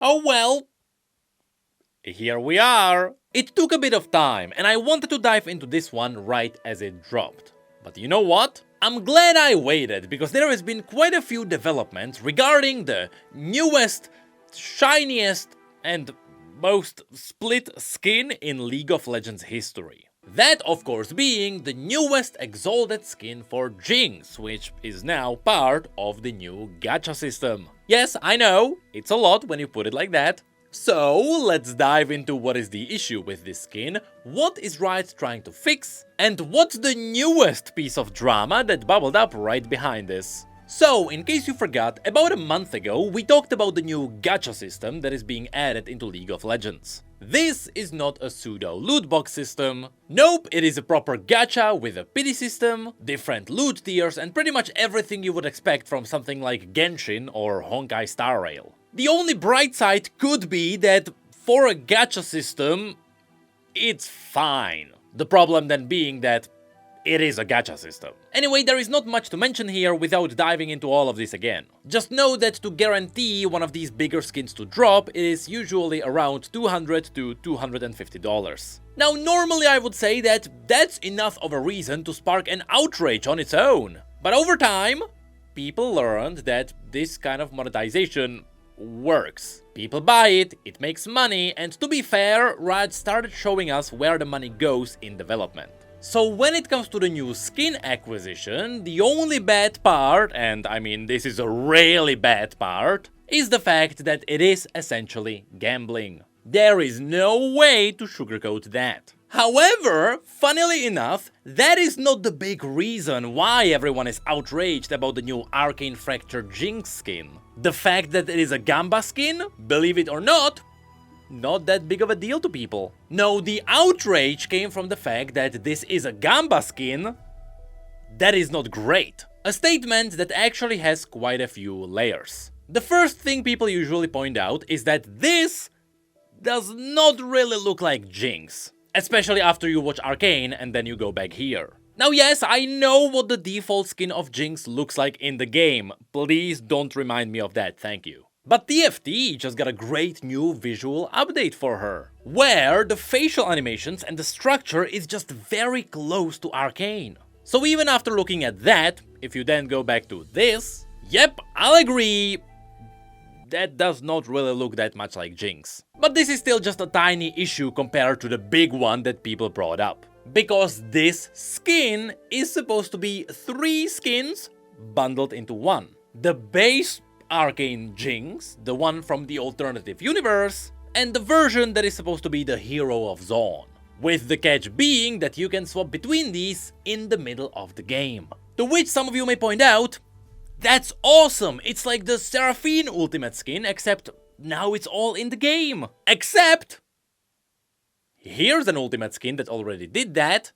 Oh well, here we are. It took a bit of time, and I wanted to dive into this one right as it dropped. But you know what? I'm glad I waited, because there has been quite a few developments regarding the newest, shiniest, and most split skin in League of Legends history. That, of course, being the newest Exalted skin for Jinx, which is now part of the new Gacha system. Yes, I know, it's a lot when you put it like that. So, let's dive into what is the issue with this skin, what is Riot trying to fix, and what's the newest piece of drama that bubbled up right behind this. So, in case you forgot, about a month ago we talked about the new Gacha system that is being added into League of Legends. This is not a pseudo loot box system. Nope, it is a proper gacha with a pity system, different loot tiers, and pretty much everything you would expect from something like Genshin or Honkai Star Rail. The only bright side could be that for a gacha system, it's fine. The problem then being that it is a gacha system. Anyway, there is not much to mention here without diving into all of this again. Just know that to guarantee one of these bigger skins to drop, it is usually around $200 to $250. Now, normally I would say that that's enough of a reason to spark an outrage on its own. But over time, people learned that this kind of monetization works. People buy it, it makes money, and to be fair, Riot started showing us where the money goes in development. So when it comes to the new skin acquisition, the only bad part, and I mean this is a really bad part, is the fact that it is essentially gambling. There is no way to sugarcoat that. However, funnily enough, that is not the big reason why everyone is outraged about the new Arcane Jinx skin. The fact that it is a Gamba skin, believe it or not that big of a deal to people. No, the outrage came from the fact that this is a Gamba skin that is not great. A statement that actually has quite a few layers. The first thing people usually point out is that this does not really look like Jinx. Especially after you watch Arcane and then you go back here. Now yes, I know what the default skin of Jinx looks like in the game. Please don't remind me of that, thank you. But TFT just got a great new visual update for her, where the facial animations and the structure is just very close to Arcane. So even after looking at that, if you then go back to this, yep, I'll agree, that does not really look that much like Jinx. But this is still just a tiny issue compared to the big one that people brought up. Because this skin is supposed to be 3 skins bundled into one. The base Arcane Jinx, the one from the alternative universe, and the version that is supposed to be the Hero of Zaun. With the catch being that you can swap between these in the middle of the game. To which some of you may point out, that's awesome! It's like the Seraphine Ultimate skin, except now it's all in the game. Except here's an Ultimate skin that already did that,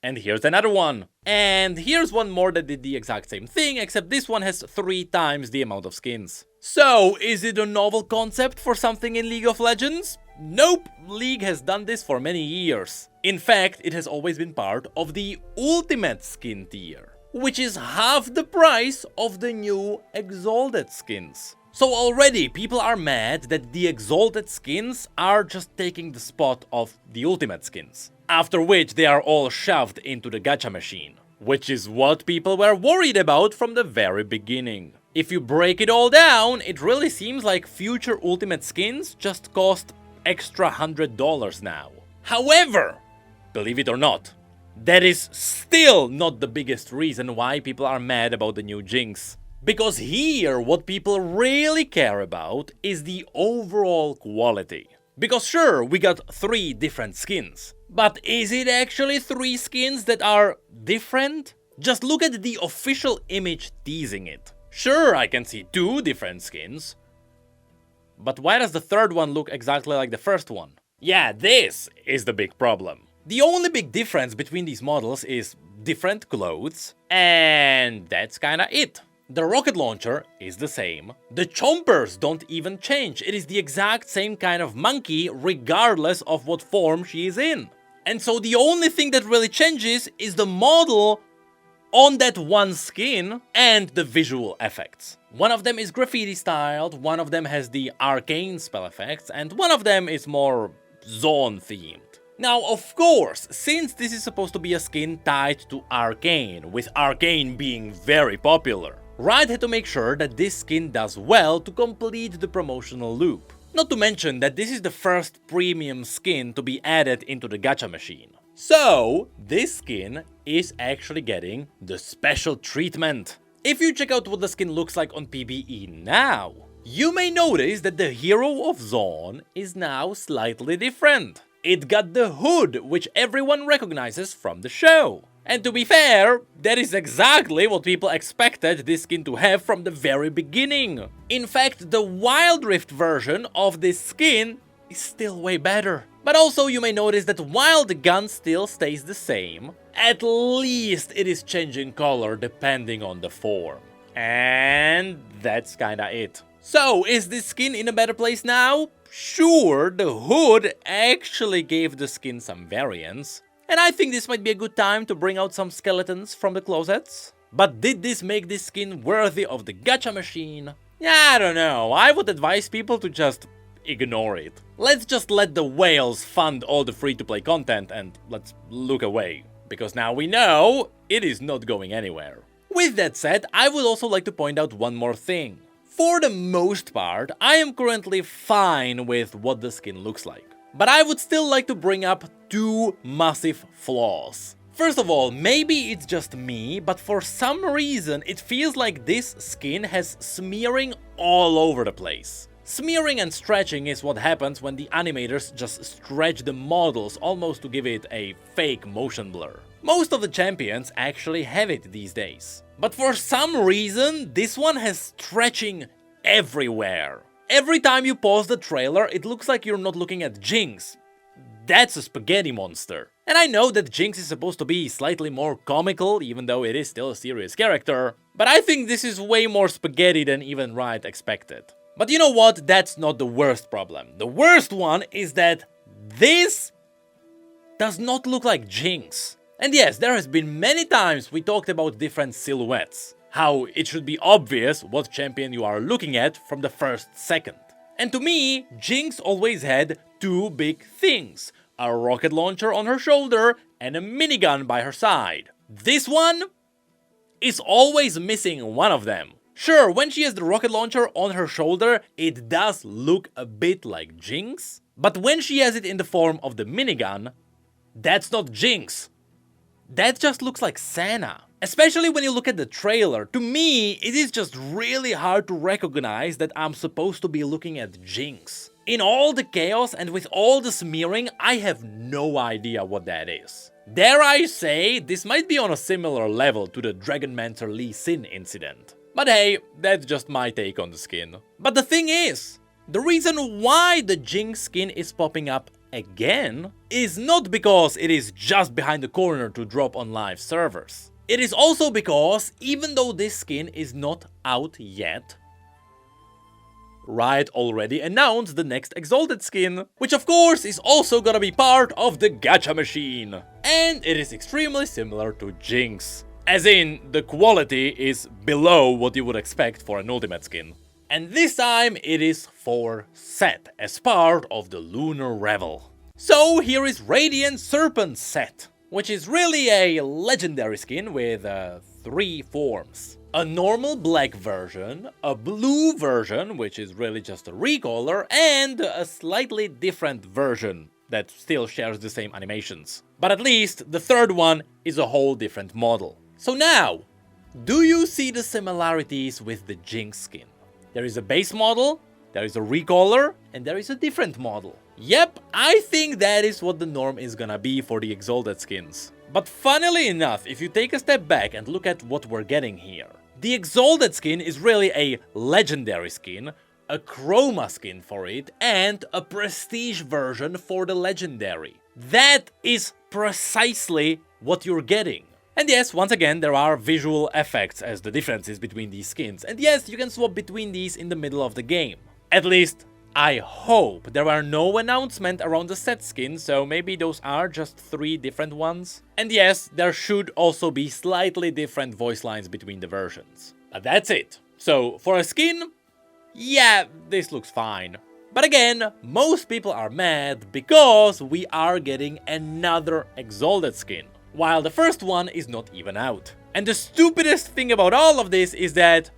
and here's another one. And here's one more that did the exact same thing, except this one has 3 times the amount of skins. So, is it a novel concept for something in League of Legends? Nope, League has done this for many years. In fact, it has always been part of the Ultimate skin tier, which is half the price of the new Exalted skins. So already people are mad that the Exalted skins are just taking the spot of the Ultimate skins. After which they are all shoved into the gacha machine. Which is what people were worried about from the very beginning. If you break it all down, it really seems like future Ultimate skins just cost extra $100 now. However, believe it or not, that is still not the biggest reason why people are mad about the new Jinx. Because here, what people really care about is the overall quality. Because sure, we got 3 different skins. But is it actually 3 skins that are different? Just look at the official image teasing it. Sure, I can see 2 different skins. But why does the third one look exactly like the first one? Yeah, this is the big problem. The only big difference between these models is different clothes, and that's kinda it. The rocket launcher is the same. The chompers don't even change. It is the exact same kind of monkey regardless of what form she is in. And so the only thing that really changes is the model on that one skin and the visual effects. One of them is graffiti styled, one of them has the arcane spell effects, and one of them is more zone themed. Now, of course, since this is supposed to be a skin tied to Arcane, with Arcane being very popular, Riot had to make sure that this skin does well to complete the promotional loop. Not to mention that this is the first premium skin to be added into the gacha machine. So, this skin is actually getting the special treatment. If you check out what the skin looks like on PBE now, you may notice that the hero of Zone is now slightly different. It got the hood, which everyone recognizes from the show. And to be fair, that is exactly what people expected this skin to have from the very beginning. In fact, the Wild Rift version of this skin is still way better. But also you may notice that while the gun still stays the same, at least it is changing color depending on the form. And that's kinda it. So, is this skin in a better place now? Sure, the hood actually gave the skin some variance, and I think this might be a good time to bring out some skeletons from the closets. But did this make this skin worthy of the gacha machine? Yeah, I don't know, I would advise people to just ignore it. Let's just let the whales fund all the free-to-play content and let's look away, because now we know it is not going anywhere. With that said, I would also like to point out one more thing. For the most part, I am currently fine with what the skin looks like. But I would still like to bring up two massive flaws. First of all, maybe it's just me, but for some reason it feels like this skin has smearing all over the place. Smearing and stretching is what happens when the animators just stretch the models almost to give it a fake motion blur. Most of the champions actually have it these days. But for some reason, this one has stretching everywhere. Every time you pause the trailer, it looks like you're not looking at Jinx. That's a spaghetti monster. And I know that Jinx is supposed to be slightly more comical, even though it is still a serious character, but I think this is way more spaghetti than even Riot expected. But you know what? That's not the worst problem. The worst one is that this does not look like Jinx. And yes, there has been many times we talked about different silhouettes, how it should be obvious what champion you are looking at from the first second. And to me, Jinx always had two big things, a rocket launcher on her shoulder and a minigun by her side. This one is always missing one of them. Sure, when she has the rocket launcher on her shoulder, it does look a bit like Jinx, but when she has it in the form of the minigun, that's not Jinx. That just looks like Senna. Especially when you look at the trailer, to me, it is just really hard to recognize that I'm supposed to be looking at Jinx. In all the chaos and with all the smearing, I have no idea what that is. Dare I say, this might be on a similar level to the Dragonmancer Lee Sin incident. But hey, that's just my take on the skin. But the thing is, the reason why the Jinx skin is popping up again is not because it is just behind the corner to drop on live servers. It is also because, even though this skin is not out yet, Riot already announced the next Exalted skin, which of course is also gonna be part of the gacha machine. And it is extremely similar to Jinx. As in, the quality is below what you would expect for an ultimate skin. And this time it is for Set, as part of the Lunar Revel. So here is Radiant Serpent Set, which is really a legendary skin with 3 forms. A normal black version, a blue version, which is really just a recolor, and a slightly different version that still shares the same animations. But at least the third one is a whole different model. So now, do you see the similarities with the Jinx skin? There is a base model, there is a recolor, and there is a different model. Yep, I think that is what the norm is gonna be for the Exalted skins. But funnily enough, if you take a step back and look at what we're getting here, the Exalted skin is really a legendary skin, a chroma skin for it, and a prestige version for the legendary. That is precisely what you're getting. And yes, once again, there are visual effects as the differences between these skins. And yes, you can swap between these in the middle of the game. At least, I hope there are no announcements around the set skin, so maybe those are just 3 different ones. And yes, there should also be slightly different voice lines between the versions. But that's it. So for a skin, yeah, this looks fine. But again, most people are mad because we are getting another Exalted skin, while the first one is not even out. And the stupidest thing about all of this is that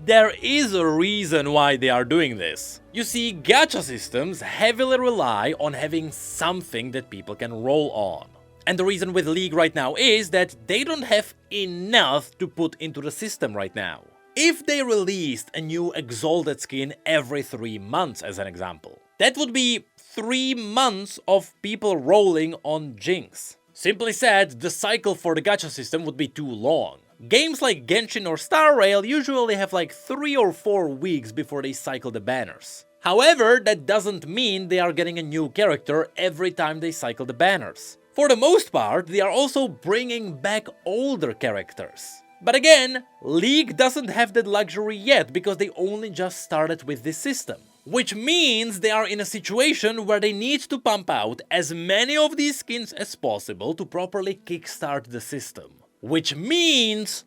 there is a reason why they are doing this. You see, gacha systems heavily rely on having something that people can roll on. And the reason with League right now is that they don't have enough to put into the system right now. If they released a new Exalted skin every 3 months, as an example, that would be 3 months of people rolling on Jinx. Simply said, the cycle for the gacha system would be too long. Games like Genshin or Star Rail usually have like 3 or 4 weeks before they cycle the banners. However, that doesn't mean they are getting a new character every time they cycle the banners. For the most part, they are also bringing back older characters. But again, League doesn't have that luxury yet because they only just started with this system. Which means they are in a situation where they need to pump out as many of these skins as possible to properly kickstart the system. Which means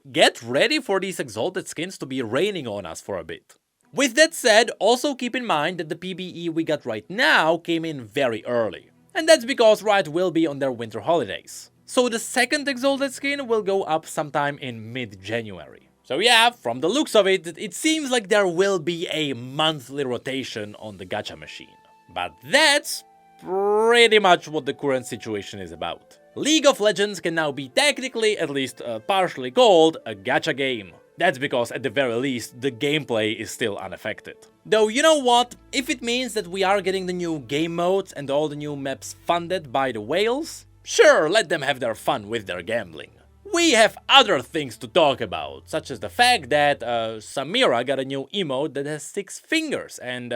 get ready for these Exalted skins to be raining on us for a bit. With that said, also keep in mind that the PBE we got right now came in very early. And that's because Riot will be on their winter holidays. So the second Exalted skin will go up sometime in mid-January. So yeah, from the looks of it, it seems like there will be a monthly rotation on the gacha machine. But that's pretty much what the current situation is about. League of Legends can now be technically, at least partially called, a gacha game. That's because at the very least, the gameplay is still unaffected. Though you know what, if it means that we are getting the new game modes and all the new maps funded by the whales, sure, let them have their fun with their gambling. We have other things to talk about, such as the fact that Samira got a new emote that has 6 fingers, and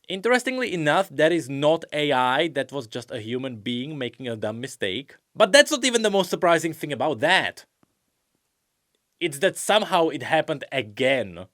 interestingly enough, that is not AI, that was just a human being making a dumb mistake. But that's not even the most surprising thing about that. It's that somehow it happened again.